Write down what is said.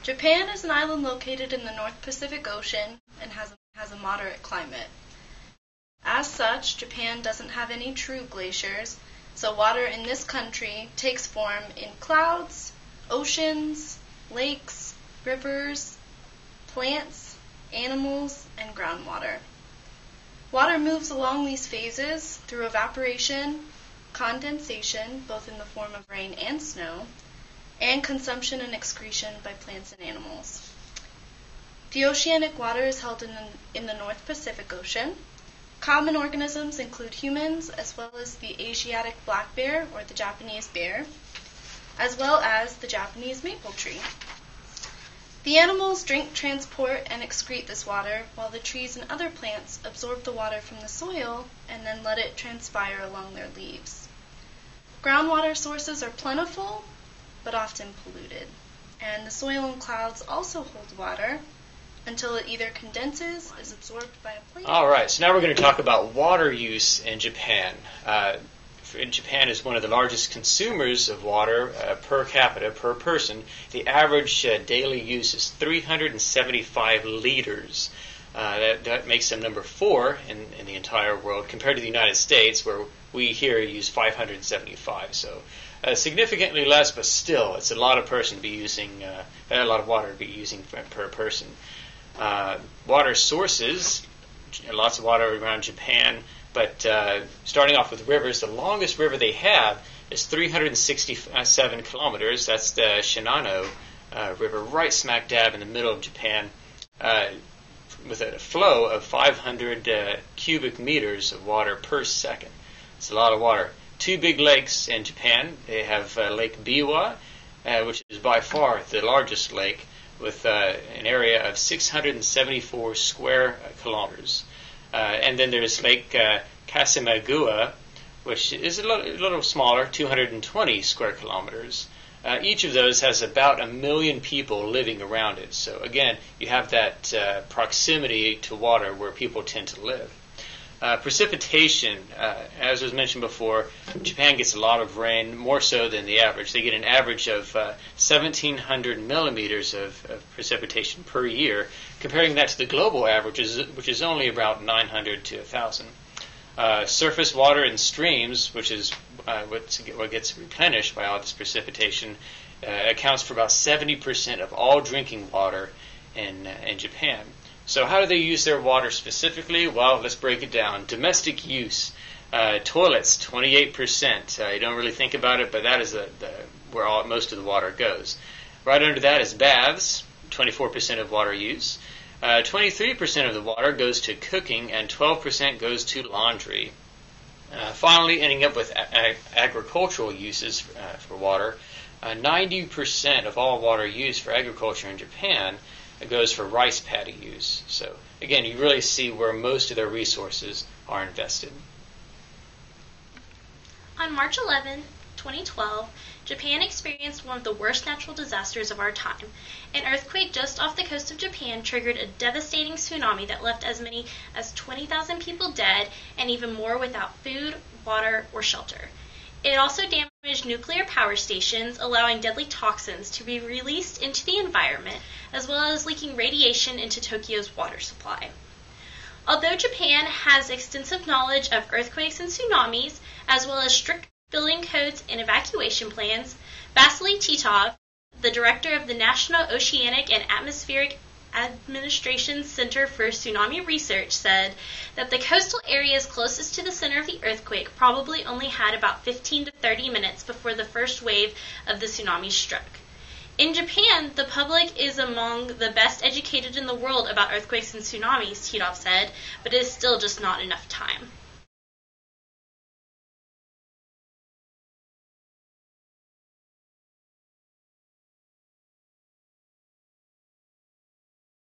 Japan is an island located in the North Pacific Ocean and has a moderate climate. As such, Japan doesn't have any true glaciers, so water in this country takes form in clouds, oceans, lakes, rivers, plants, animals, and groundwater. Water moves along these phases through evaporation, condensation, both in the form of rain and snow, and consumption and excretion by plants and animals. The oceanic water is held in the North Pacific Ocean. Common organisms include humans, as well as the Asiatic black bear, or the Japanese bear, as well as the Japanese maple tree. The animals drink, transport, and excrete this water, while the trees and other plants absorb the water from the soil and then let it transpire along their leaves. Groundwater sources are plentiful, but often polluted, and the soil and clouds also hold water until it either condenses, is absorbed by a plant. All right, so now we're going to talk about water use in Japan. Japan is one of the largest consumers of water per capita, per person. The average daily use is 375 liters. That makes them number 4 in the entire world, compared to the United States, where we here use 575. So significantly less, but still, it's a lot of water to be using per person. Water sources, lots of water around Japan. But starting off with rivers, the longest river they have is 367 kilometers. That's the Shinano River, right smack dab in the middle of Japan, with a flow of 500 cubic meters of water per second. It's a lot of water. 2 big lakes in Japan. They have Lake Biwa, which is by far the largest lake, with an area of 674 square kilometers. And then there's Lake Kasimagua, which is a little smaller, 220 square kilometers. Each of those has about 1 million people living around it. So again, you have that proximity to water where people tend to live. Precipitation, as was mentioned before, Japan gets a lot of rain, more so than the average. They get an average of 1,700 millimeters of precipitation per year, comparing that to the global average, which is only about 900 to 1,000. Surface water in streams, which is what gets replenished by all this precipitation, accounts for about 70% of all drinking water in Japan. So how do they use their water specifically? Well, let's break it down. Domestic use. Toilets, 28%. You don't really think about it, but that is where most of the water goes. Right under that is baths, 24% of water use. 23% of the water goes to cooking, and 12% goes to laundry. Finally, ending up with agricultural uses for water. 90% of all water used for agriculture in Japan goes for rice paddy use. So again, you really see where most of their resources are invested. On March 11, 2012, Japan experienced one of the worst natural disasters of our time. An earthquake just off the coast of Japan triggered a devastating tsunami that left as many as 20,000 people dead and even more without food, water, or shelter. It also damaged nuclear power stations, allowing deadly toxins to be released into the environment, as well as leaking radiation into Tokyo's water supply. Although Japan has extensive knowledge of earthquakes and tsunamis, as well as strict building codes and evacuation plans, Vasily Titov, the director of the National Oceanic and Atmospheric Administration Center for Tsunami Research, said that the coastal areas closest to the center of the earthquake probably only had about 15 to 30 minutes before the first wave of the tsunami struck. In Japan, the public is among the best educated in the world about earthquakes and tsunamis, Titov said, but it is still just not enough time.